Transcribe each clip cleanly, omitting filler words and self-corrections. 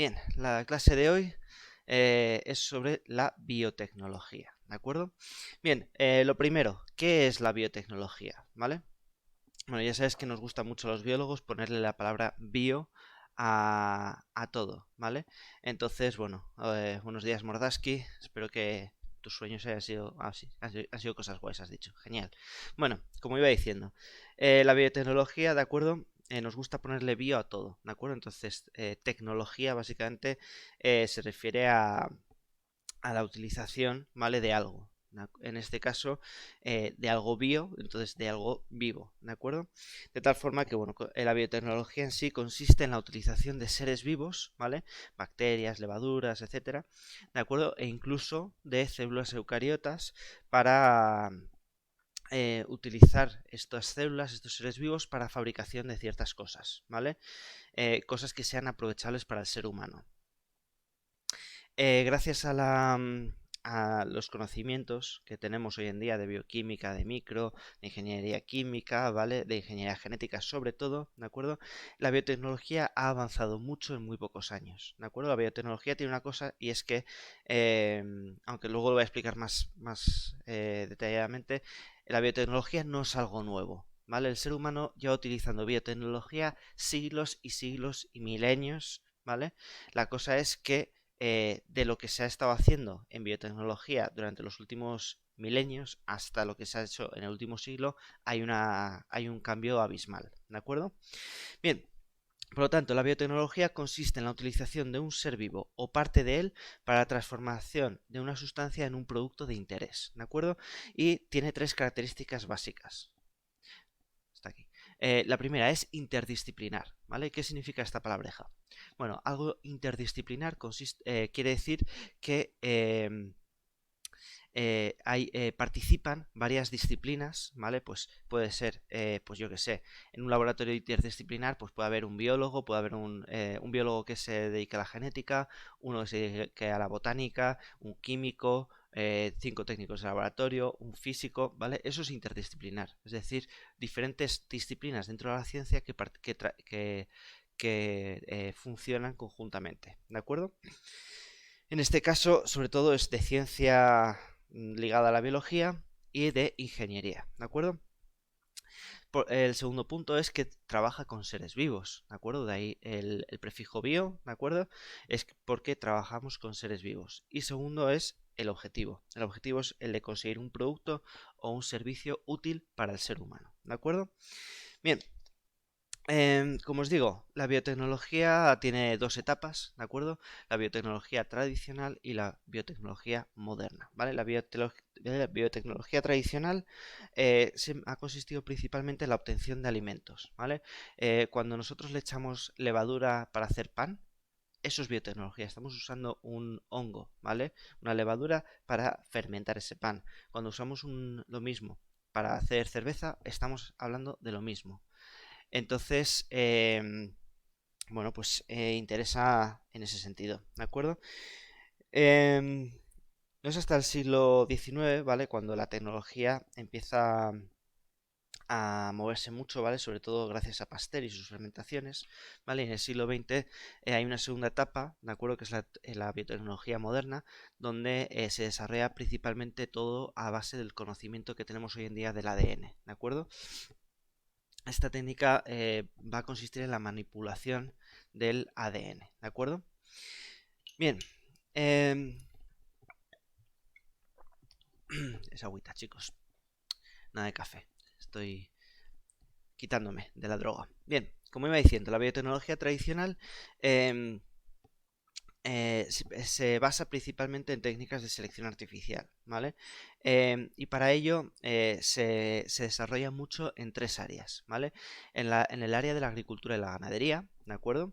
Bien, la clase de hoy es sobre la biotecnología, ¿de acuerdo? Bien, lo primero, ¿qué es la biotecnología? ¿Vale? Bueno, ya sabes que nos gusta mucho a los biólogos ponerle la palabra bio a todo, ¿vale? Entonces, bueno, buenos días Mordaski, espero que tus sueños hayan sido, sí, han sido cosas guays, has dicho, genial. Bueno, como iba diciendo, la biotecnología, ¿de acuerdo? Nos gusta ponerle bio a todo, ¿de acuerdo? Entonces, tecnología básicamente se refiere a la utilización, ¿vale? De algo. En este caso, de algo bio, entonces de algo vivo, ¿de acuerdo? De tal forma que, bueno, la biotecnología en sí consiste en la utilización de seres vivos, ¿vale? Bacterias, levaduras, etcétera, ¿de acuerdo? E incluso de células eucariotas para utilizar estas células, estos seres vivos, para fabricación de ciertas cosas, ¿vale? Cosas que sean aprovechables para el ser humano. Gracias a los conocimientos que tenemos hoy en día de bioquímica, de micro, de ingeniería química, ¿vale? De ingeniería genética sobre todo, ¿de acuerdo? La biotecnología ha avanzado mucho en muy pocos años, ¿de acuerdo? La biotecnología tiene una cosa y es que, aunque luego lo voy a explicar más detalladamente, la biotecnología no es algo nuevo, ¿vale? El ser humano lleva utilizando biotecnología siglos y siglos y milenios, ¿vale? La cosa es que de lo que se ha estado haciendo en biotecnología durante los últimos milenios hasta lo que se ha hecho en el último siglo, hay un cambio abismal, ¿de acuerdo? Bien, por lo tanto, la biotecnología consiste en la utilización de un ser vivo o parte de él para la transformación de una sustancia en un producto de interés, ¿de acuerdo? Y tiene tres características básicas. Está aquí. La primera es interdisciplinar, ¿vale? ¿Qué significa esta palabreja? Bueno, algo interdisciplinar quiere decir que participan varias disciplinas, ¿vale? Pues puede ser, pues yo que sé, en un laboratorio interdisciplinar, pues puede haber un biólogo, puede haber un biólogo que se dedique a la genética, uno que se dedique a la botánica, un químico, 5 técnicos de laboratorio, un físico, ¿vale? Eso es interdisciplinar, es decir, diferentes disciplinas dentro de la ciencia que funcionan conjuntamente, ¿de acuerdo? En este caso, sobre todo, es de ciencia ligada a la biología y de ingeniería, ¿de acuerdo? El segundo punto es que trabaja con seres vivos, ¿de acuerdo? De ahí el prefijo bio, ¿de acuerdo? Es porque trabajamos con seres vivos. Y segundo es el objetivo. El objetivo es el de conseguir un producto o un servicio útil para el ser humano, ¿de acuerdo? Bien, como os digo, la biotecnología tiene dos etapas, ¿de acuerdo? La biotecnología tradicional y la biotecnología moderna, ¿vale? La biotecnología tradicional ha consistido principalmente en la obtención de alimentos, ¿vale? Cuando nosotros le echamos levadura para hacer pan, eso es biotecnología, estamos usando un hongo, ¿vale? Una levadura para fermentar ese pan. Cuando usamos lo mismo para hacer cerveza, estamos hablando de lo mismo. Entonces, bueno, pues interesa en ese sentido, ¿de acuerdo? Em, no es hasta el siglo XIX, ¿vale? Cuando la tecnología empieza a moverse mucho, ¿vale? Sobre todo gracias a Pasteur y sus fermentaciones, ¿vale? Y en el siglo XX hay una segunda etapa, ¿de acuerdo? Que es la biotecnología moderna, donde se desarrolla principalmente todo a base del conocimiento que tenemos hoy en día del ADN, ¿de acuerdo? Esta técnica va a consistir en la manipulación del ADN, ¿de acuerdo? Bien, eh, es agüita, chicos, nada de café, estoy quitándome de la droga. Bien, como iba diciendo, la biotecnología tradicional eh, se basa principalmente en técnicas de selección artificial, ¿vale? Y para ello se desarrolla mucho en tres áreas, ¿vale? En el área de la agricultura y la ganadería, ¿de acuerdo?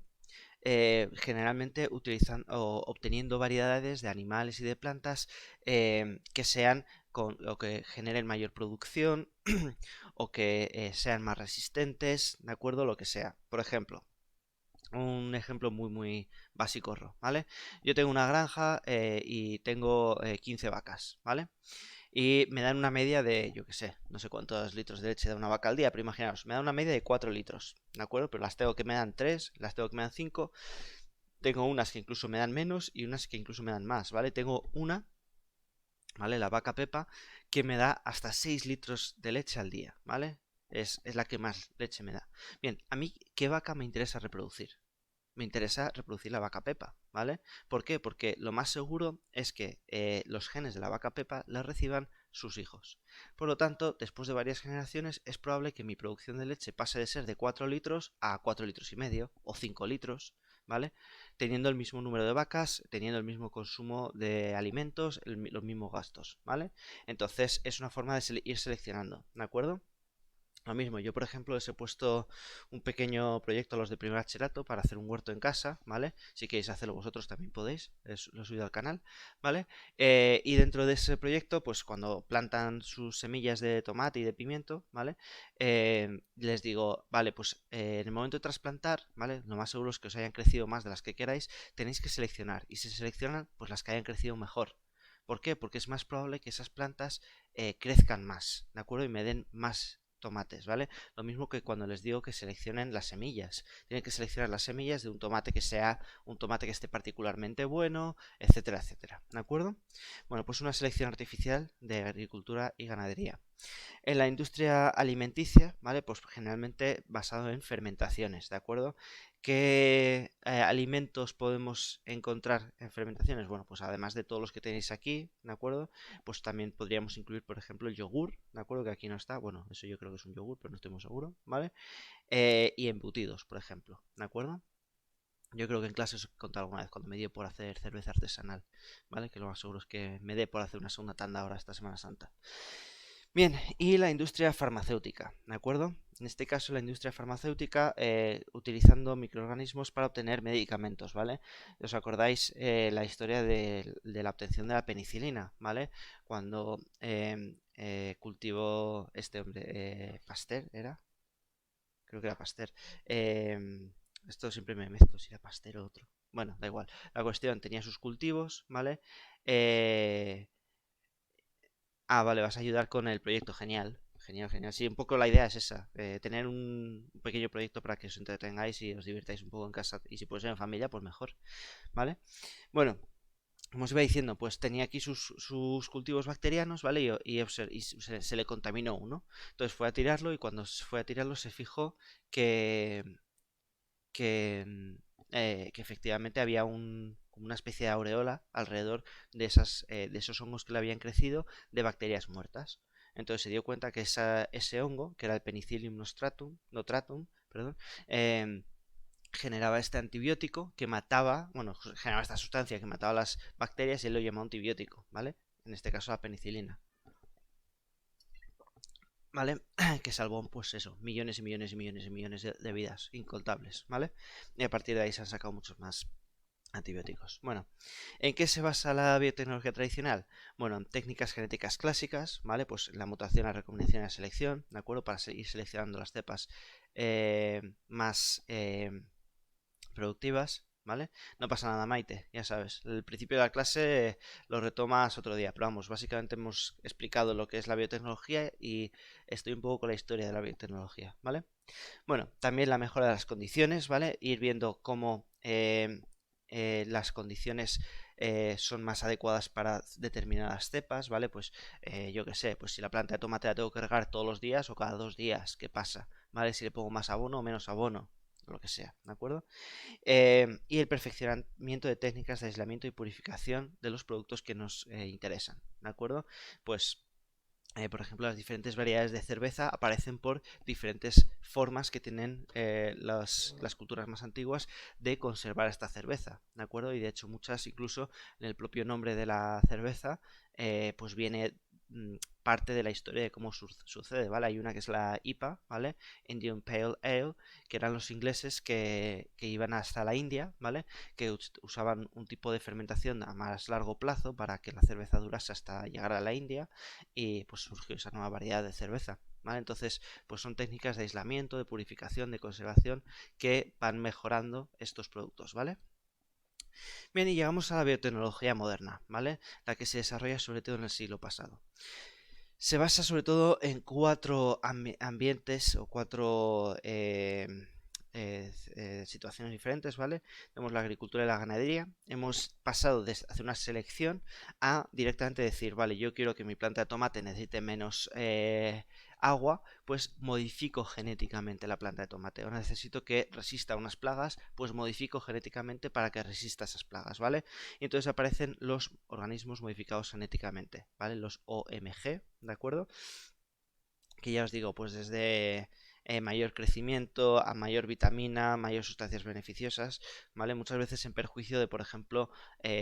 Generalmente obteniendo variedades de animales y de plantas que sean o que generen mayor producción o que sean más resistentes, ¿de acuerdo? Lo que sea. Por ejemplo, un ejemplo muy básico, ¿vale? Yo tengo una granja y tengo 15 vacas, ¿vale? Y me dan una media de, yo qué sé, no sé cuántos litros de leche da una vaca al día, pero imaginaos, me da una media de 4 litros, ¿de acuerdo? Pero las tengo que me dan 3, las tengo que me dan 5. Tengo unas que incluso me dan menos y unas que incluso me dan más, ¿vale? Tengo una, ¿vale? La vaca Pepa, que me da hasta 6 litros de leche al día, ¿vale? Es la que más leche me da. Bien, a mí, ¿qué vaca me interesa reproducir? Me interesa reproducir la vaca Pepa, ¿vale? ¿Por qué? Porque lo más seguro es que los genes de la vaca Pepa los reciban sus hijos. Por lo tanto, después de varias generaciones, es probable que mi producción de leche pase de ser de 4 litros a 4 litros y medio o 5 litros, ¿vale? Teniendo el mismo número de vacas, teniendo el mismo consumo de alimentos, los mismos gastos, ¿vale? Entonces, es una forma de ir seleccionando, ¿de acuerdo? Lo mismo, yo por ejemplo les he puesto un pequeño proyecto a los de primer bachillerato para hacer un huerto en casa, ¿vale? Si queréis hacerlo vosotros también podéis, lo he subido al canal, ¿vale? Y dentro de ese proyecto, pues cuando plantan sus semillas de tomate y de pimiento, ¿vale? Les digo, vale, pues en el momento de trasplantar, ¿vale? Lo más seguro es que os hayan crecido más de las que queráis, tenéis que seleccionar, y si seleccionan, pues las que hayan crecido mejor. ¿Por qué? Porque es más probable que esas plantas crezcan más, ¿de acuerdo? Y me den más tomates, ¿vale? Lo mismo que cuando les digo que seleccionen las semillas. Tienen que seleccionar las semillas de un tomate que sea un tomate que esté particularmente bueno, etcétera, etcétera. ¿De acuerdo? Bueno, pues una selección artificial de agricultura y ganadería. En la industria alimenticia, ¿vale? Pues generalmente basado en fermentaciones, ¿de acuerdo? ¿Qué alimentos podemos encontrar en fermentaciones? Bueno, pues además de todos los que tenéis aquí, ¿de acuerdo? Pues también podríamos incluir, por ejemplo, el yogur, ¿de acuerdo? Que aquí no está, bueno, eso yo creo que es un yogur, pero no estoy muy seguro, ¿vale? Y embutidos, por ejemplo, ¿de acuerdo? Yo creo que en clase os he contado alguna vez cuando me dio por hacer cerveza artesanal, ¿vale? Que lo más seguro es que me dé por hacer una segunda tanda ahora esta Semana Santa. Bien, y la industria farmacéutica, ¿de acuerdo? En este caso, la industria farmacéutica utilizando microorganismos para obtener medicamentos, ¿vale? ¿Os acordáis la historia de la obtención de la penicilina, ¿vale? Cuando cultivó este hombre, Pasteur, ¿era? Creo que era Pasteur. Esto siempre me mezclo, si era Pasteur o otro. Bueno, da igual. La cuestión, tenía sus cultivos, ¿vale? Eh, vale, vas a ayudar con el proyecto, genial. Genial, genial. Sí, un poco la idea es esa, tener un pequeño proyecto para que os entretengáis y os divirtáis un poco en casa y si puede ser en familia, pues mejor, ¿vale? Bueno, como os iba diciendo, pues tenía aquí sus cultivos bacterianos, ¿vale? Y se le contaminó uno. Entonces fue a tirarlo y cuando fue a tirarlo se fijó que, que efectivamente había como una especie de aureola alrededor de esos hongos que le habían crecido de bacterias muertas. Entonces se dio cuenta que ese hongo, que era el Penicillium notatum, perdón, generaba este antibiótico que mataba, bueno, generaba esta sustancia que mataba las bacterias y él lo llamó antibiótico, ¿vale? En este caso la penicilina. ¿Vale? Que salvó, pues eso, millones y millones y millones y millones de vidas incontables, ¿vale? Y a partir de ahí se han sacado muchos más antibióticos. Bueno, ¿en qué se basa la biotecnología tradicional? Bueno, en técnicas genéticas clásicas, ¿vale? Pues la mutación, la recombinación y la selección, ¿de acuerdo? Para seguir seleccionando las cepas más productivas, ¿vale? No pasa nada, Maite, ya sabes. El principio de la clase lo retomas otro día, pero vamos, básicamente hemos explicado lo que es la biotecnología y estoy un poco con la historia de la biotecnología, ¿vale? Bueno, también la mejora de las condiciones, ¿vale? Ir viendo cómo las condiciones son más adecuadas para determinadas cepas, ¿vale? Pues yo qué sé, pues si la planta de tomate la tengo que regar todos los días o cada 2 días, ¿qué pasa? ¿Vale? Si le pongo más abono o menos abono, lo que sea, ¿de acuerdo? Y el perfeccionamiento de técnicas de aislamiento y purificación de los productos que nos interesan, ¿de acuerdo? Pues por ejemplo, las diferentes variedades de cerveza aparecen por diferentes formas que tienen las culturas más antiguas de conservar esta cerveza, ¿de acuerdo? Y de hecho muchas, incluso en el propio nombre de la cerveza, pues viene parte de la historia de cómo sucede, ¿vale? Hay una que es la IPA, ¿vale? Indian Pale Ale, que eran los ingleses que iban hasta la India, ¿vale? Que usaban un tipo de fermentación a más largo plazo para que la cerveza durase hasta llegar a la India y pues surgió esa nueva variedad de cerveza, ¿vale? Entonces, pues son técnicas de aislamiento, de purificación, de conservación que van mejorando estos productos, ¿vale? Bien, y llegamos a la biotecnología moderna, ¿vale? La que se desarrolla sobre todo en el siglo pasado. Se basa sobre todo en 4 ambientes o 4 situaciones diferentes, ¿vale? Tenemos la agricultura y la ganadería. Hemos pasado de hacer una selección a directamente decir, vale, yo quiero que mi planta de tomate necesite menos agua, pues modifico genéticamente la planta de tomate. Ahora necesito que resista unas plagas, pues modifico genéticamente para que resista esas plagas, ¿vale? Y entonces aparecen los organismos modificados genéticamente, ¿vale? Los OMG, ¿de acuerdo? Que ya os digo, pues desde mayor crecimiento a mayor vitamina, mayor sustancias beneficiosas, ¿vale? Muchas veces en perjuicio de, por ejemplo,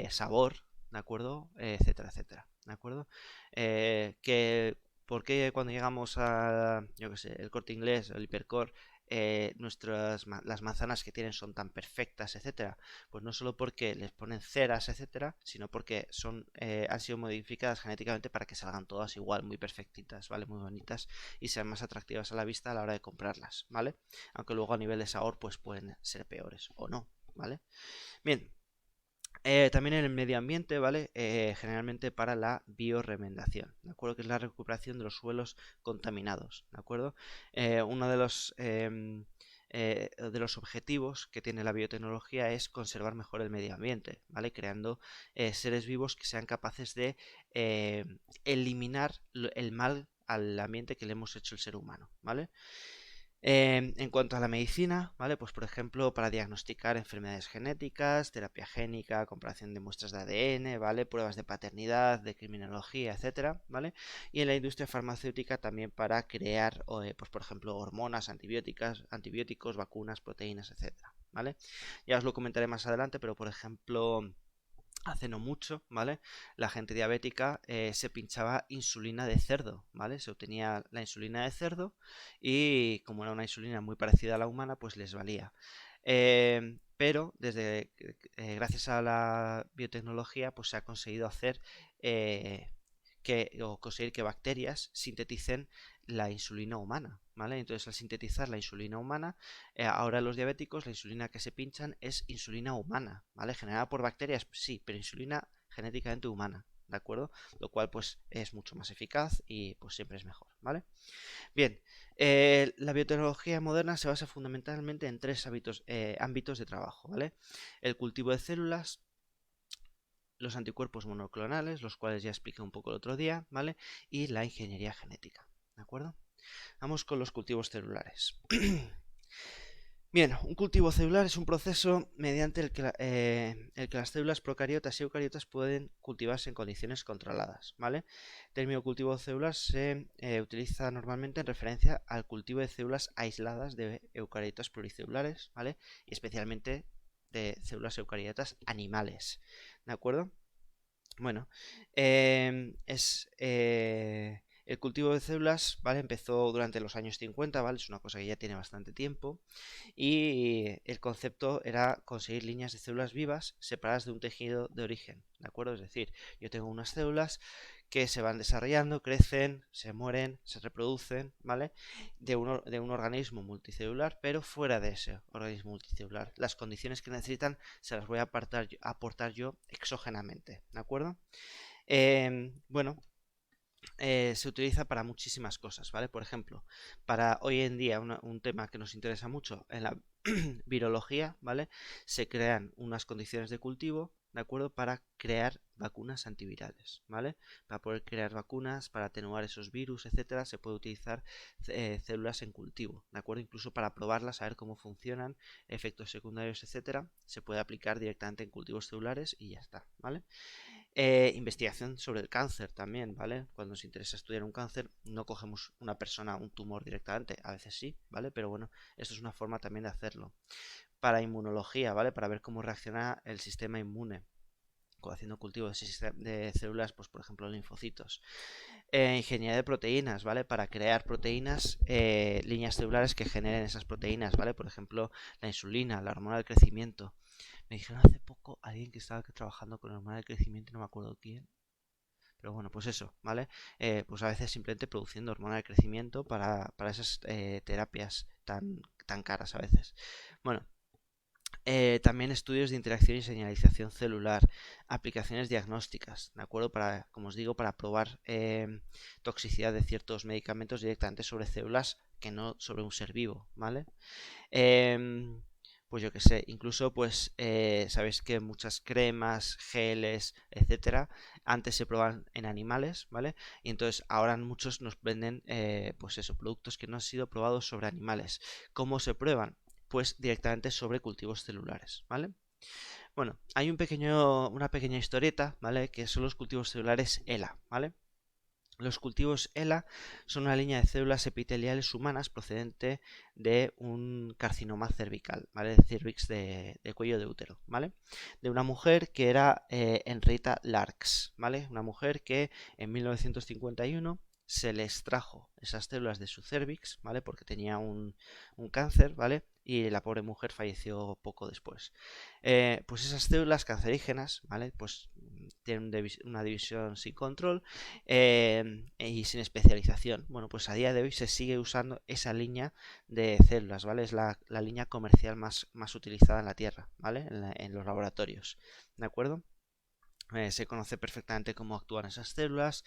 sabor, ¿de acuerdo? Etcétera, etcétera, ¿de acuerdo? Que ¿por qué cuando llegamos a, yo qué sé, el Corte Inglés, el Hipercor, las manzanas que tienen son tan perfectas, etcétera? Pues no solo porque les ponen ceras, etcétera, sino porque han sido modificadas genéticamente para que salgan todas igual, muy perfectitas, ¿vale? Muy bonitas y sean más atractivas a la vista a la hora de comprarlas, ¿vale? Aunque luego a nivel de sabor pues pueden ser peores o no, ¿vale? Bien, también en el medio ambiente, ¿vale? Generalmente para la biorremendación, ¿de acuerdo? Que es la recuperación de los suelos contaminados, ¿de acuerdo? Uno de los objetivos que tiene la biotecnología es conservar mejor el medio ambiente, ¿vale? Creando seres vivos que sean capaces de eliminar el mal al ambiente que le hemos hecho el ser humano, ¿vale? En cuanto a la medicina, ¿vale? Pues por ejemplo, para diagnosticar enfermedades genéticas, terapia génica, comparación de muestras de ADN, ¿vale? Pruebas de paternidad, de criminología, etcétera, ¿vale? Y en la industria farmacéutica también para crear, pues por ejemplo, hormonas, antibióticos, vacunas, proteínas, etcétera, ¿vale? Ya os lo comentaré más adelante, pero por ejemplo, hace no mucho, ¿vale? La gente diabética se pinchaba insulina de cerdo, ¿vale? Se obtenía la insulina de cerdo y como era una insulina muy parecida a la humana, pues les valía. Pero gracias a la biotecnología, pues se ha conseguido hacer eh, o conseguir que bacterias sinteticen la insulina humana, ¿vale? Entonces, al sintetizar la insulina humana, ahora los diabéticos, la insulina que se pinchan es insulina humana, ¿vale? Generada por bacterias, sí, pero insulina genéticamente humana, ¿de acuerdo? Lo cual, pues, es mucho más eficaz y, pues, siempre es mejor, ¿vale? Bien, la biotecnología moderna se basa fundamentalmente en tres ámbitos de trabajo, ¿vale? El cultivo de células, los anticuerpos monoclonales, los cuales ya expliqué un poco el otro día, ¿vale? Y la ingeniería genética, ¿de acuerdo? Vamos con los cultivos celulares. Bien, un cultivo celular es un proceso mediante el que las células procariotas y eucariotas pueden cultivarse en condiciones controladas, ¿vale? El término cultivo celular se utiliza normalmente en referencia al cultivo de células aisladas de eucariotas pluricelulares, ¿vale? Y especialmente de células eucariotas animales, ¿de acuerdo? Bueno, el cultivo de células, ¿vale? Empezó durante los años 50, ¿vale? Es una cosa que ya tiene bastante tiempo. Y el concepto era conseguir líneas de células vivas separadas de un tejido de origen, ¿de acuerdo? Es decir, yo tengo unas células que se van desarrollando, crecen, se mueren, se reproducen, ¿vale? De un organismo multicelular, pero fuera de ese organismo multicelular. Las condiciones que necesitan se las voy a aportar yo exógenamente, ¿de acuerdo? Bueno, se utiliza para muchísimas cosas, ¿vale? Por ejemplo, para hoy en día un tema que nos interesa mucho en la virología, ¿vale? Se crean unas condiciones de cultivo, ¿de acuerdo? Para crear vacunas antivirales, ¿vale? Para poder crear vacunas, para atenuar esos virus, etcétera, se puede utilizar células en cultivo, ¿de acuerdo? Incluso para probarlas, a ver cómo funcionan, efectos secundarios, etcétera, se puede aplicar directamente en cultivos celulares y ya está, ¿vale? Investigación sobre el cáncer también, ¿vale? Cuando nos interesa estudiar un cáncer, no cogemos una persona, un tumor directamente, a veces sí, ¿vale? Pero bueno, esto es una forma también de hacerlo. Para inmunología, ¿vale? Para ver cómo reacciona el sistema inmune, haciendo cultivo de células, pues por ejemplo linfocitos. Ingeniería de proteínas, ¿vale? Para crear proteínas, líneas celulares que generen esas proteínas, ¿vale? Por ejemplo, la insulina, la hormona del crecimiento. Me dijeron hace poco alguien que estaba trabajando con hormona del crecimiento, no me acuerdo quién. Pero bueno, pues eso, ¿vale? Pues a veces simplemente produciendo hormona de crecimiento para esas terapias tan caras a veces. Bueno, También estudios de interacción y señalización celular, aplicaciones diagnósticas, ¿de acuerdo? Para, como os digo, para probar toxicidad de ciertos medicamentos directamente sobre células que no sobre un ser vivo, ¿vale? Pues yo que sé, incluso pues sabéis que muchas cremas, geles, etcétera, antes se probaban en animales, ¿vale? Y entonces ahora muchos nos venden pues eso, productos que no han sido probados sobre animales. ¿Cómo se prueban? Pues directamente sobre cultivos celulares, ¿vale? Bueno, hay una pequeña historieta, ¿vale? Que son los cultivos celulares ELA, ¿vale? Los cultivos ELA son una línea de células epiteliales humanas procedente de un carcinoma cervical, ¿vale? Cervix de cuello de útero, ¿vale? De una mujer que era Henrietta Lacks, ¿vale? Una mujer que en 1951 se le extrajo esas células de su cervix, ¿vale? Porque tenía un cáncer, ¿vale? Y la pobre mujer falleció poco después. Pues esas células cancerígenas, ¿vale? Pues tienen una división sin control y sin especialización. Bueno, pues a día de hoy se sigue usando esa línea de células, ¿vale? Es la línea comercial más utilizada en la Tierra, ¿vale? En los laboratorios, ¿de acuerdo? Se conoce perfectamente cómo actúan esas células,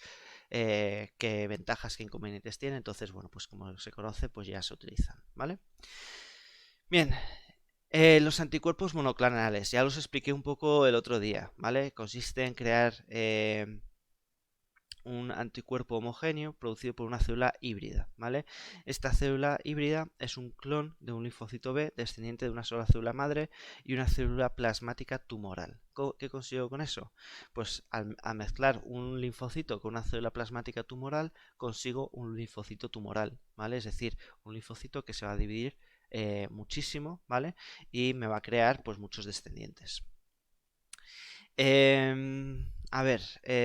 qué ventajas, qué inconvenientes tienen. Entonces, bueno, pues como se conoce, pues ya se utilizan, ¿vale? Bien, los anticuerpos monoclonales, ya los expliqué un poco el otro día, ¿vale? Consiste en crear un anticuerpo homogéneo producido por una célula híbrida, ¿vale? Esta célula híbrida es un clon de un linfocito B descendiente de una sola célula madre y una célula plasmática tumoral. ¿Qué consigo con eso? Pues al mezclar un linfocito con una célula plasmática tumoral, consigo un linfocito tumoral, ¿vale? Es decir, un linfocito que se va a dividir muchísimo, ¿vale? Y me va a crear pues muchos descendientes. A ver,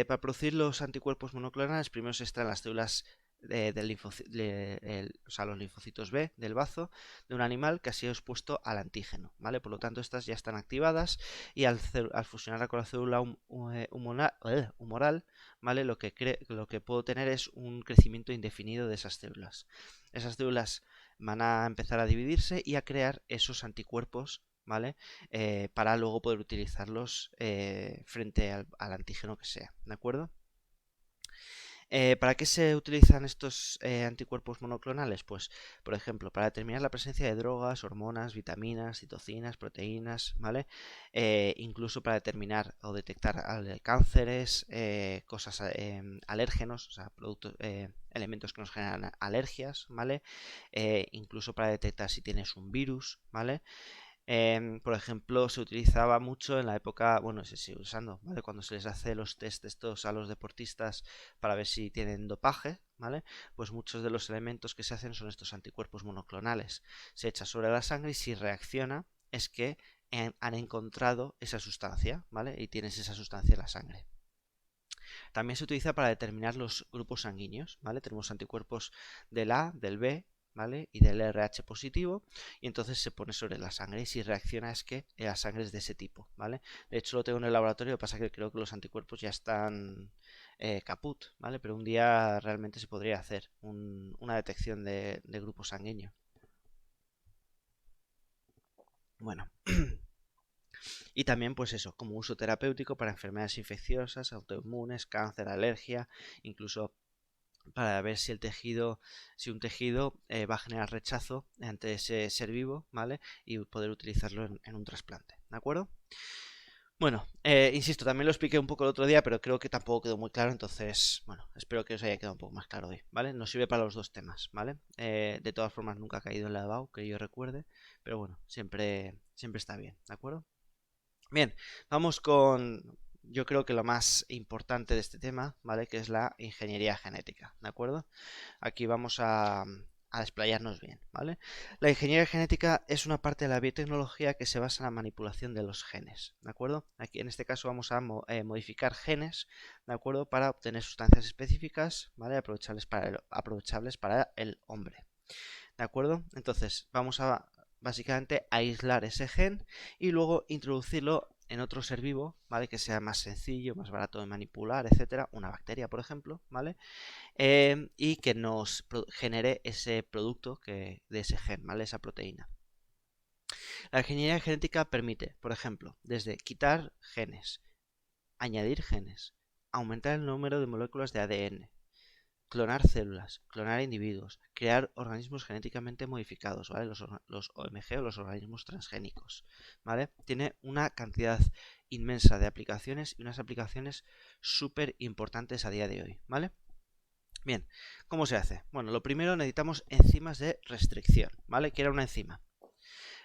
para producir los anticuerpos monoclonales, primero se extraen las células o sea, los linfocitos B del bazo de un animal que ha sido expuesto al antígeno, ¿vale? Por lo tanto, estas ya están activadas y al fusionarla con la célula humoral, ¿vale? Lo que puedo tener es un crecimiento indefinido de esas células. Esas células van a empezar a dividirse y a crear esos anticuerpos, ¿vale? Para luego poder utilizarlos frente al antígeno que sea, ¿de acuerdo? ¿Para qué se utilizan estos anticuerpos monoclonales? Pues, por ejemplo, para determinar la presencia de drogas, hormonas, vitaminas, citocinas, proteínas, ¿vale? Incluso para determinar o detectar cánceres, cosas alérgenos, o sea, productos, elementos que nos generan alergias, ¿vale? Incluso para detectar si tienes un virus, ¿vale? Por ejemplo, se utilizaba mucho en la época, bueno, se sigue usando, ¿vale? Cuando se les hace los test estos a los deportistas para ver si tienen dopaje, ¿vale? Pues muchos de los elementos que se hacen son estos anticuerpos monoclonales. Se echa sobre la sangre y si reacciona es que han encontrado esa sustancia, ¿vale? Y tienes esa sustancia en la sangre. También se utiliza para determinar los grupos sanguíneos, ¿vale? Tenemos anticuerpos del A, del B, ¿vale? Y del RH positivo, y entonces se pone sobre la sangre y si reacciona es que la sangre es de ese tipo, ¿vale? De hecho lo tengo en el laboratorio, lo que pasa es que creo que los anticuerpos ya están caput, ¿vale? Pero un día realmente se podría hacer una detección de grupo sanguíneo. Bueno, y también pues eso, como uso terapéutico para enfermedades infecciosas, autoinmunes, cáncer, alergia, incluso para ver si si un tejido va a generar rechazo ante ese ser vivo, ¿vale? Y poder utilizarlo en un trasplante, ¿de acuerdo? Bueno, insisto, también lo expliqué un poco el otro día, pero creo que tampoco quedó muy claro, entonces, bueno, espero que os haya quedado un poco más claro hoy, ¿vale? Nos sirve para los dos temas, ¿vale? De todas formas, nunca ha caído en la EBAU, que yo recuerde, pero bueno, siempre está bien, ¿de acuerdo? Bien, vamos con, yo creo que lo más importante de este tema, ¿vale? Que es la ingeniería genética, ¿de acuerdo? Aquí vamos a desplayarnos bien, ¿vale? La ingeniería genética es una parte de la biotecnología que se basa en la manipulación de los genes, ¿de acuerdo? Aquí en este caso vamos a modificar genes, ¿de acuerdo? Para obtener sustancias específicas, ¿vale? Aprovechables para el hombre, ¿de acuerdo? Entonces, vamos a básicamente aislar ese gen y luego introducirlo en otro ser vivo, ¿vale? Que sea más sencillo, más barato de manipular, etcétera. Una bacteria, por ejemplo, ¿vale? Y que nos genere ese producto de ese gen, ¿vale? Esa proteína. La ingeniería genética permite, por ejemplo, desde quitar genes, añadir genes, aumentar el número de moléculas de ADN, clonar células, clonar individuos, crear organismos genéticamente modificados, ¿vale? Los OMG o los organismos transgénicos, ¿vale? Tiene una cantidad inmensa de aplicaciones y unas aplicaciones súper importantes a día de hoy, ¿vale? Bien, ¿cómo se hace? Bueno, lo primero necesitamos enzimas de restricción, ¿vale? ¿Qué era una enzima?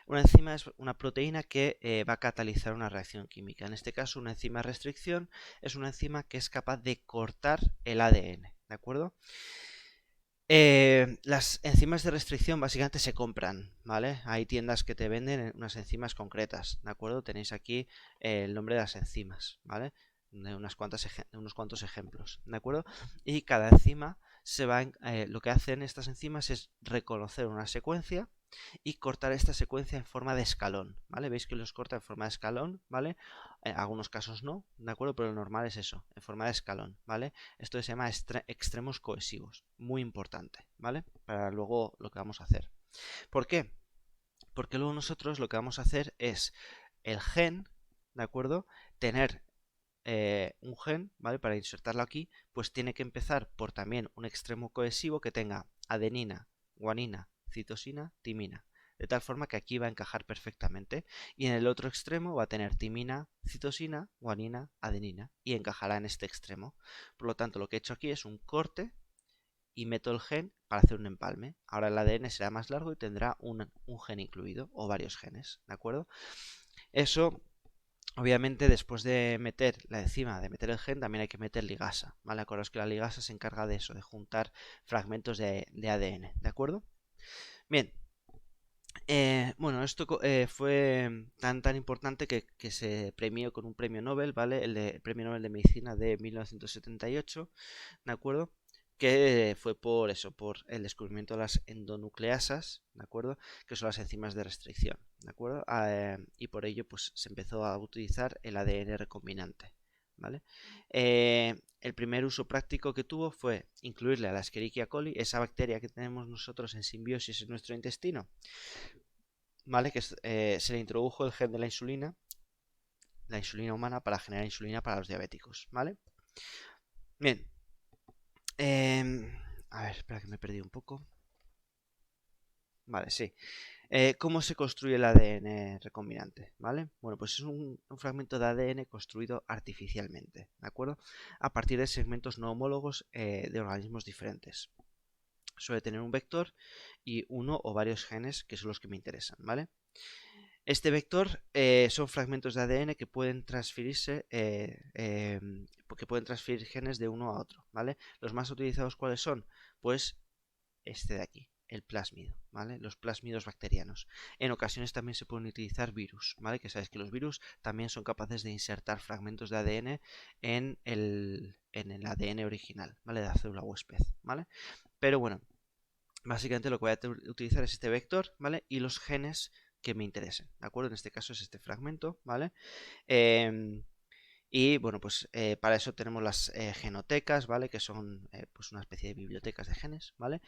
Una enzima es una proteína que va a catalizar una reacción química. En este caso, una enzima de restricción es una enzima que es capaz de cortar el ADN, ¿de acuerdo? Las enzimas de restricción básicamente se compran, ¿vale? Hay tiendas que te venden unas enzimas concretas, ¿de acuerdo? Tenéis aquí el nombre de las enzimas, ¿vale? De unos cuantos ejemplos, ¿de acuerdo? Y cada enzima lo que hacen estas enzimas es reconocer una secuencia y cortar esta secuencia en forma de escalón, ¿vale? Veis que los corta en forma de escalón, ¿vale? En algunos casos no, ¿de acuerdo? Pero lo normal es eso, en forma de escalón, ¿vale? Esto se llama extremos cohesivos, muy importante, ¿vale? Para luego lo que vamos a hacer. ¿Por qué? Porque luego nosotros lo que vamos a hacer es el gen, ¿de acuerdo? Tener un gen, ¿vale? Para insertarlo aquí, pues tiene que empezar por también un extremo cohesivo que tenga adenina, guanina, citosina, timina. De tal forma que aquí va a encajar perfectamente. Y en el otro extremo va a tener timina, citosina, guanina, adenina. Y encajará en este extremo. Por lo tanto, lo que he hecho aquí es un corte y meto el gen para hacer un empalme. Ahora el ADN será más largo y tendrá un gen incluido o varios genes, ¿de acuerdo? Eso, obviamente, después de meter la enzima, de meter el gen, también hay que meter ligasa, ¿vale? Acordaos que la ligasa se encarga de eso, de juntar fragmentos de ADN, ¿de acuerdo? Bien, bueno, esto fue tan importante que se premió con un premio Nobel, ¿vale? El premio Nobel de Medicina de 1978, ¿de acuerdo? Que fue por eso, por el descubrimiento de las endonucleasas, ¿de acuerdo? Que son las enzimas de restricción, ¿de acuerdo? Y por ello, pues se empezó a utilizar el ADN recombinante, ¿vale? El primer uso práctico que tuvo fue incluirle a la Escherichia coli, esa bacteria que tenemos nosotros en simbiosis en nuestro intestino, ¿vale? Que se le introdujo el gen de la insulina humana para generar insulina para los diabéticos, ¿vale? Bien. A ver, espera que me he perdido un poco. Vale, sí. ¿Cómo se construye el ADN recombinante? ¿Vale? Bueno, pues es un fragmento de ADN construido artificialmente, ¿de acuerdo? A partir de segmentos no homólogos de organismos diferentes. Suele tener un vector y uno o varios genes que son los que me interesan, ¿vale? Este vector son fragmentos de ADN que pueden transferirse, que pueden transferir genes de uno a otro, ¿vale? Los más utilizados, ¿cuáles son? Pues este de aquí, el plásmido, ¿vale? Los plásmidos bacterianos. En ocasiones también se pueden utilizar virus, ¿vale? Que sabéis que los virus también son capaces de insertar fragmentos de ADN en el ADN original, ¿vale? De la célula huésped, ¿vale? Pero bueno, básicamente lo que voy a utilizar es este vector, ¿vale? Y los genes que me interesen, ¿de acuerdo? En este caso es este fragmento, ¿vale? Y bueno, pues para eso tenemos las genotecas, ¿vale? Que son pues una especie de bibliotecas de genes, ¿vale?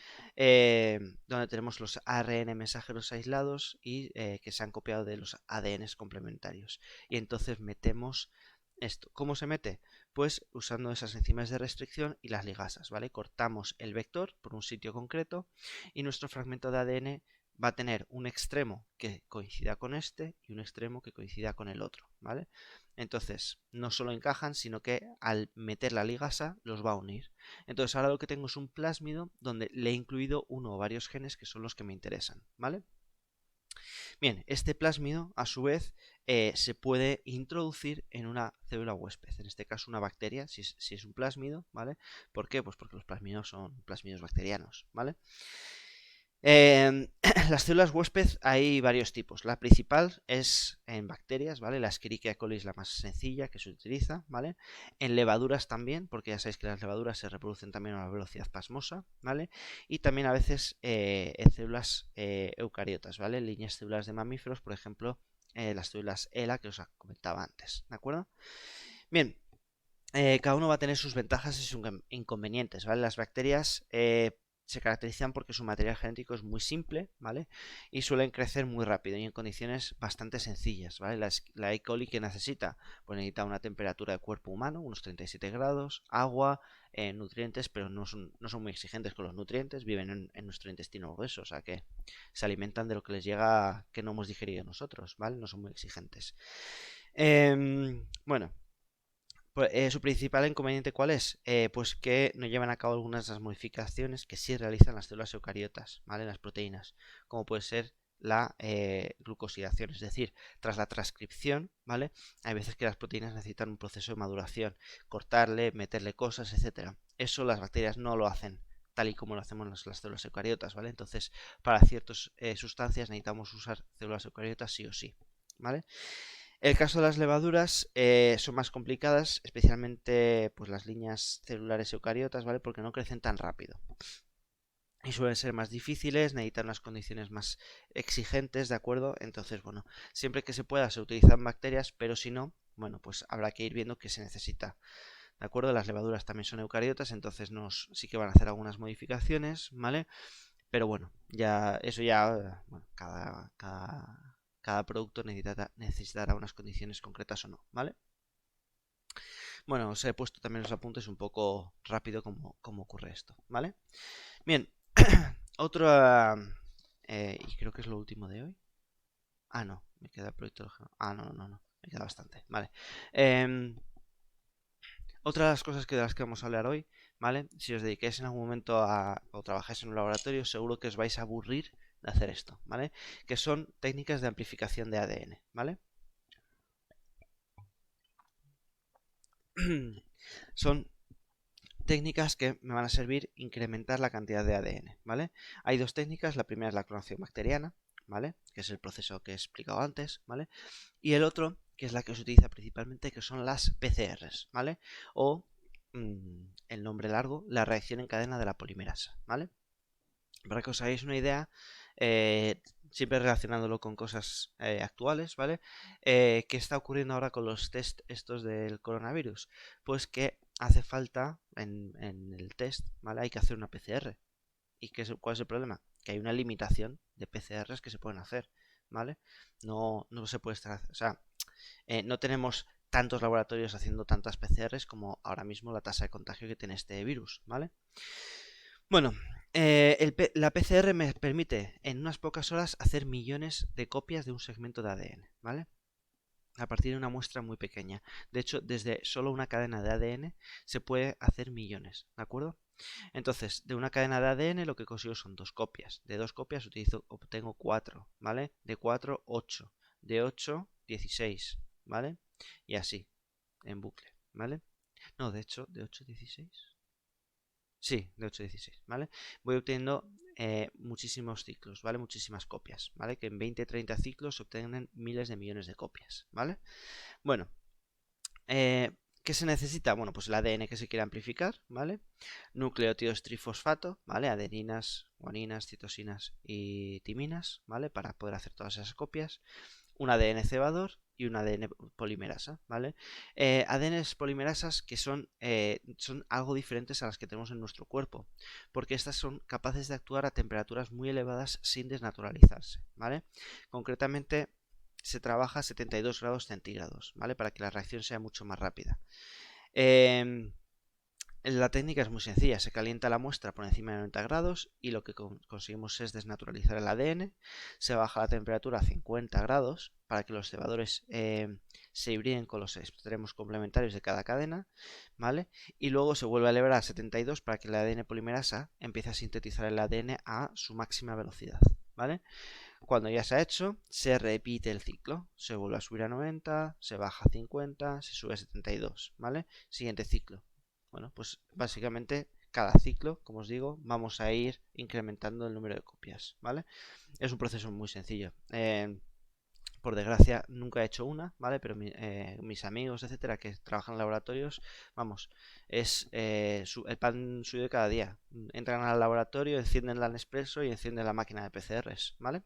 Donde tenemos los ARN mensajeros aislados y que se han copiado de los ADNs complementarios. Y entonces metemos esto. ¿Cómo se mete? Pues usando esas enzimas de restricción y las ligasas, ¿vale? Cortamos el vector por un sitio concreto y nuestro fragmento de ADN va a tener un extremo que coincida con este y un extremo que coincida con el otro, ¿vale? Entonces, no solo encajan, sino que al meter la ligasa los va a unir. Entonces, ahora lo que tengo es un plásmido donde le he incluido uno o varios genes que son los que me interesan, ¿vale? Bien, este plásmido, a su vez, se puede introducir en una célula huésped, en este caso una bacteria, si es un plásmido, ¿vale? ¿Por qué? Pues porque los plásmidos son plásmidos bacterianos, ¿vale? Las células huésped hay varios tipos. La principal es en bacterias, ¿vale? La Escherichia coli es la más sencilla que se utiliza, ¿vale? En levaduras también, porque ya sabéis que las levaduras se reproducen también a una velocidad pasmosa, ¿vale? Y también a veces en células eucariotas, ¿vale? Líneas celulares de mamíferos, por ejemplo, las células ELA que os comentaba antes, ¿de acuerdo? Bien. Cada uno va a tener sus ventajas y sus inconvenientes, ¿vale? Las bacterias se caracterizan porque su material genético es muy simple, ¿vale? Y suelen crecer muy rápido y en condiciones bastante sencillas, ¿vale? La E. coli que necesita, pues necesita una temperatura de cuerpo humano, unos 37 grados, agua, nutrientes, pero no son muy exigentes con los nutrientes, viven en nuestro intestino grueso, o sea que se alimentan de lo que les llega que no hemos digerido nosotros, ¿vale? No son muy exigentes. Bueno, pues, su principal inconveniente, ¿cuál es? Pues que no llevan a cabo algunas de las modificaciones que sí realizan las células eucariotas, ¿vale? Las proteínas, como puede ser la glucosidación, es decir, tras la transcripción, ¿vale? Hay veces que las proteínas necesitan un proceso de maduración, cortarle, meterle cosas, etcétera. Eso las bacterias no lo hacen tal y como lo hacemos las células eucariotas, ¿vale? Entonces, para ciertas sustancias necesitamos usar células eucariotas sí o sí, ¿vale? El caso de las levaduras son más complicadas, especialmente pues, las líneas celulares eucariotas, ¿vale? Porque no crecen tan rápido. Y suelen ser más difíciles, necesitan unas condiciones más exigentes, ¿de acuerdo? Entonces, bueno, siempre que se pueda se utilizan bacterias, pero si no, bueno, pues habrá que ir viendo qué se necesita. ¿De acuerdo? Las levaduras también son eucariotas, entonces sí que van a hacer algunas modificaciones, ¿vale? Pero bueno, bueno, cada producto necesitará unas condiciones concretas o no, ¿vale? Bueno, os he puesto también los apuntes un poco rápido cómo ocurre esto, ¿vale? Bien, otro, y creo que es lo último de hoy. Ah, no, me queda el proyecto del genoma. Ah, no, me queda bastante, vale. Otra de las cosas de las que vamos a hablar hoy, ¿vale? Si os dedicáis en algún momento o trabajáis en un laboratorio, seguro que os vais a aburrir de hacer esto, ¿vale? Que son técnicas de amplificación de ADN, ¿vale? Son técnicas que me van a servir incrementar la cantidad de ADN, ¿vale? Hay dos técnicas, la primera es la clonación bacteriana, ¿vale? Que es el proceso que he explicado antes, ¿vale? Y el otro, que es la que se utiliza principalmente, que son las PCRs, ¿vale? O, el nombre largo, la reacción en cadena de la polimerasa, ¿vale? Para que os hagáis una idea, siempre relacionándolo con cosas actuales, ¿vale? ¿Qué está ocurriendo ahora con los test estos del coronavirus? Pues que hace falta en el test, ¿vale? Hay que hacer una PCR. ¿Y cuál es el problema? Que hay una limitación de PCRs que se pueden hacer, ¿vale? No se puede estar, o sea, no tenemos tantos laboratorios haciendo tantas PCRs como ahora mismo la tasa de contagio que tiene este virus, ¿vale? Bueno, la PCR me permite en unas pocas horas hacer millones de copias de un segmento de ADN, ¿vale? A partir de una muestra muy pequeña. De hecho, desde solo una cadena de ADN se puede hacer millones, ¿de acuerdo? Entonces, de una cadena de ADN lo que consigo son 2 copias. De 2 copias obtengo 4, ¿vale? De 4, 8. De 8, 16, ¿vale? Y así, en bucle, ¿vale? No, de hecho, de 8, 16. Sí, de 8 a 16, ¿vale? Voy obteniendo muchísimos ciclos, ¿vale? Muchísimas copias, ¿vale? Que en 20-30 ciclos se obtienen miles de millones de copias, ¿vale? Bueno, ¿qué se necesita? Bueno, pues el ADN que se quiere amplificar, ¿vale? Nucleótidos trifosfato, ¿vale? Adeninas, guaninas, citosinas y timinas, ¿vale? Para poder hacer todas esas copias. Un ADN cebador y un ADN polimerasa, ¿vale? ADNs polimerasas que son algo diferentes a las que tenemos en nuestro cuerpo, porque estas son capaces de actuar a temperaturas muy elevadas sin desnaturalizarse, ¿vale? Concretamente se trabaja a 72 grados centígrados, ¿vale? Para que la reacción sea mucho más rápida. La técnica es muy sencilla, se calienta la muestra por encima de 90 grados y lo que conseguimos es desnaturalizar el ADN, se baja la temperatura a 50 grados para que los cebadores se hibriden con los extremos complementarios de cada cadena, ¿vale? Y luego se vuelve a elevar a 72 para que el ADN polimerasa empiece a sintetizar el ADN a su máxima velocidad, ¿vale? Cuando ya se ha hecho, se repite el ciclo, se vuelve a subir a 90, se baja a 50, se sube a 72, ¿vale? Siguiente ciclo. Bueno, pues básicamente cada ciclo, como os digo, vamos a ir incrementando el número de copias, ¿vale? Es un proceso muy sencillo. Por desgracia, nunca he hecho una, ¿vale? Pero mis amigos, etcétera, que trabajan en laboratorios, vamos, es el pan suyo de cada día. Entran al laboratorio, encienden la Nespresso y encienden la máquina de PCRs, ¿vale?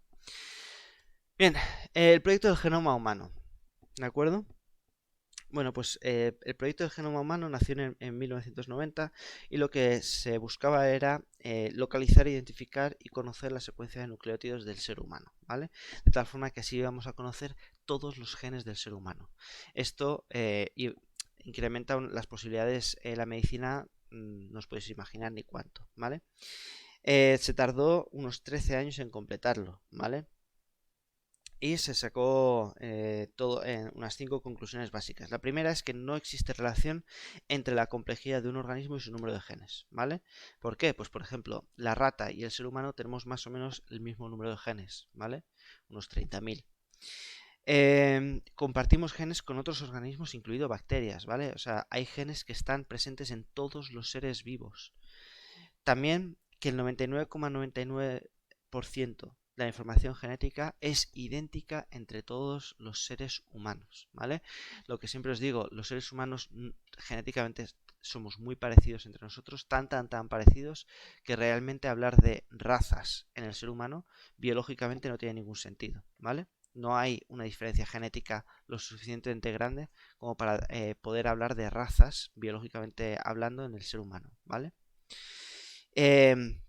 Bien, el proyecto del genoma humano, ¿de acuerdo? Bueno, pues el proyecto del genoma humano nació en 1990 y lo que se buscaba era localizar, identificar y conocer la secuencia de nucleótidos del ser humano, ¿vale? De tal forma que así íbamos a conocer todos los genes del ser humano. Esto incrementa las posibilidades en la medicina, no os podéis imaginar ni cuánto, ¿vale? Se tardó unos 13 años en completarlo, ¿vale? Y se sacó todo en unas 5 conclusiones básicas. La primera es que no existe relación entre la complejidad de un organismo y su número de genes, ¿vale? ¿Por qué? Pues por ejemplo, la rata y el ser humano tenemos más o menos el mismo número de genes, ¿vale? Unos 30.000. Compartimos genes con otros organismos, incluido bacterias, ¿vale? O sea, hay genes que están presentes en todos los seres vivos. También que el 99,99% de la información genética es idéntica entre todos los seres humanos, ¿vale? Lo que siempre os digo, los seres humanos genéticamente somos muy parecidos entre nosotros, tan parecidos que realmente hablar de razas en el ser humano biológicamente no tiene ningún sentido, ¿vale? No hay una diferencia genética lo suficientemente grande como para poder hablar de razas biológicamente hablando en el ser humano, ¿vale? Em,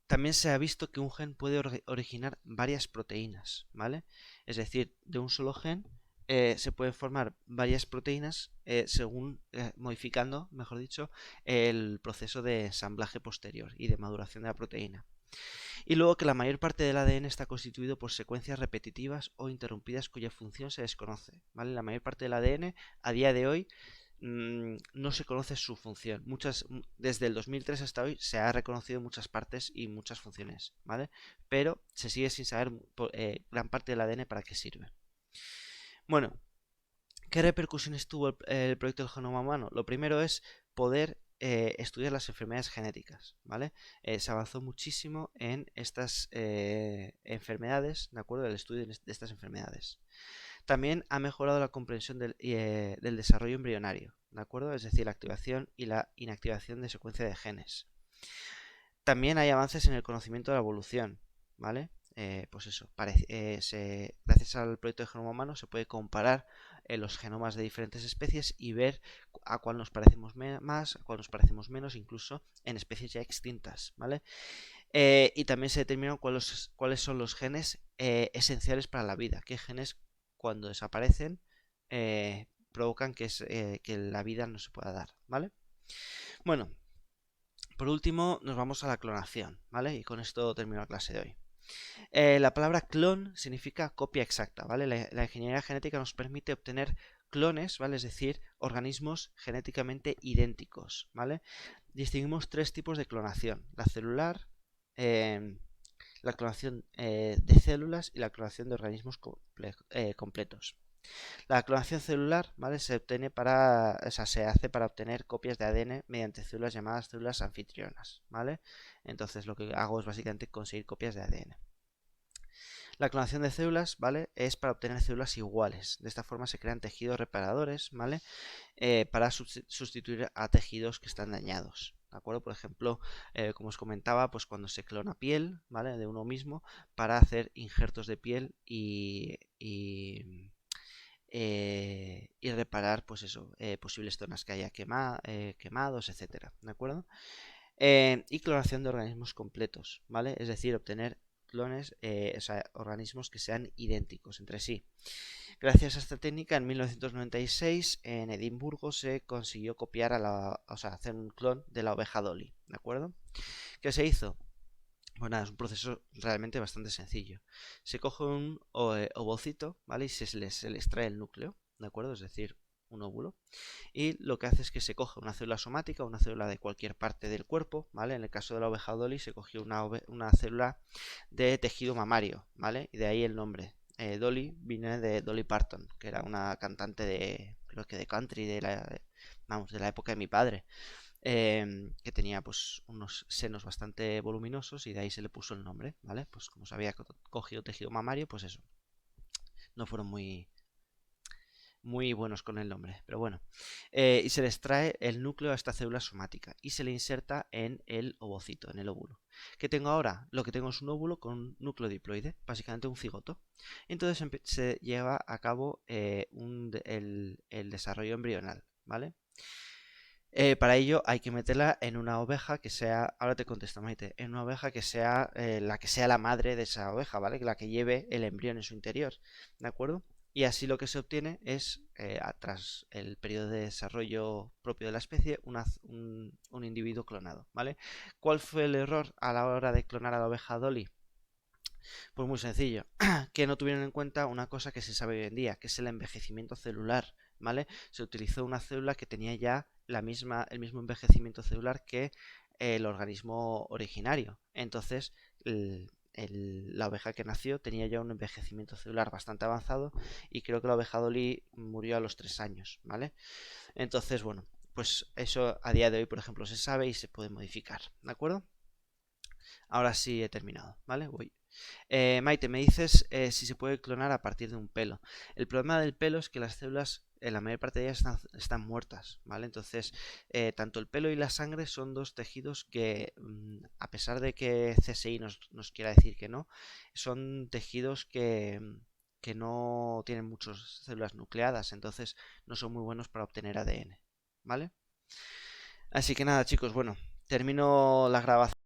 También se ha visto que un gen puede originar varias proteínas, ¿vale? Es decir, de un solo gen se pueden formar varias proteínas según modificando, mejor dicho, el proceso de ensamblaje posterior y de maduración de la proteína. Y luego que la mayor parte del ADN está constituido por secuencias repetitivas o interrumpidas cuya función se desconoce, ¿vale? La mayor parte del ADN a día de hoy no se conoce su función. Desde el 2003 hasta hoy se ha reconocido muchas partes y muchas funciones, ¿vale? Pero se sigue sin saber gran parte del ADN para qué sirve. Bueno, ¿qué repercusiones tuvo el proyecto del genoma humano? Lo primero es poder estudiar las enfermedades genéticas, ¿vale? Se avanzó muchísimo en estas enfermedades, ¿de acuerdo? El estudio de estas enfermedades. También ha mejorado la comprensión del desarrollo embrionario, ¿de acuerdo? Es decir, la activación y la inactivación de secuencia de genes. También hay avances en el conocimiento de la evolución, ¿vale? Pues eso, gracias al proyecto de genoma humano se puede comparar los genomas de diferentes especies y ver a cuál nos parecemos más, a cuál nos parecemos menos, incluso en especies ya extintas, ¿vale? Y también se determinan cuáles son los genes esenciales para la vida, qué genes cuando desaparecen provocan que la vida no se pueda dar, ¿vale? Bueno, por último nos vamos a la clonación, ¿vale? Y con esto termino la clase de hoy. La palabra clon significa copia exacta, ¿vale? La ingeniería genética nos permite obtener clones, ¿vale? Es decir, organismos genéticamente idénticos, ¿vale? Distinguimos 3 tipos de clonación: la celular, la clonación de células y la clonación de organismos completos. La clonación celular, ¿vale? Se hace para obtener copias de ADN mediante células llamadas células anfitrionas, ¿vale? Entonces lo que hago es básicamente conseguir copias de ADN. La clonación de células, ¿vale? Es para obtener células iguales. De esta forma se crean tejidos reparadores, ¿vale? Para sustituir a tejidos que están dañados. ¿De acuerdo? Por ejemplo, como os comentaba, pues cuando se clona piel, ¿vale? De uno mismo, para hacer injertos de piel y reparar, pues eso, posibles zonas que haya quemados, etcétera. ¿De acuerdo? Y clonación de organismos completos, ¿vale? Es decir, obtener clones, o sea, organismos que sean idénticos entre sí. Gracias a esta técnica, en 1996 en Edimburgo se consiguió copiar hacer un clon de la oveja Dolly, ¿de acuerdo? ¿Qué se hizo? Pues nada, es un proceso realmente bastante sencillo. Se coge un ovocito, ¿vale? Y se le extrae el núcleo, ¿de acuerdo? Es decir, un óvulo. Y lo que hace es que se coge una célula somática, una célula de cualquier parte del cuerpo, ¿vale? En el caso de la oveja Dolly se cogió una célula de tejido mamario, ¿vale? Y de ahí el nombre. Dolly viene de Dolly Parton, que era una cantante creo que de country, de la época de mi padre, que tenía pues unos senos bastante voluminosos y de ahí se le puso el nombre, ¿vale? Pues como se había cogido tejido mamario, pues eso. No fueron muy Muy buenos con el nombre, pero bueno. Y se le extrae el núcleo a esta célula somática y se le inserta en el ovocito, en el óvulo. ¿Qué tengo ahora? Lo que tengo es un óvulo con un núcleo diploide, básicamente un cigoto. Entonces se lleva a cabo el desarrollo embrional, ¿vale? Para ello hay que meterla en una oveja que sea, ahora te contesto, Maite, en una oveja que sea la que sea la madre de esa oveja, ¿vale? La que lleve el embrión en su interior, ¿de acuerdo? Y así lo que se obtiene es, tras el periodo de desarrollo propio de la especie, un individuo clonado, ¿vale? ¿Cuál fue el error a la hora de clonar a la oveja Dolly? Pues muy sencillo, que no tuvieron en cuenta una cosa que se sabe hoy en día, que es el envejecimiento celular, ¿vale? Se utilizó una célula que tenía ya el mismo envejecimiento celular que el organismo originario. Entonces, la oveja que nació tenía ya un envejecimiento celular bastante avanzado y creo que la oveja Dolly murió a los 3 años, ¿vale? Entonces, bueno, pues eso a día de hoy, por ejemplo, se sabe y se puede modificar, ¿de acuerdo? Ahora sí he terminado, ¿vale? Voy. Maite, me dices si se puede clonar a partir de un pelo. El problema del pelo es que las células, en la mayor parte de ellas están muertas, ¿vale? Entonces, tanto el pelo y la sangre son dos tejidos que, a pesar de que CSI nos quiera decir que no, son tejidos que no tienen muchas células nucleadas, entonces no son muy buenos para obtener ADN, ¿vale? Así que nada, chicos, bueno, termino la grabación.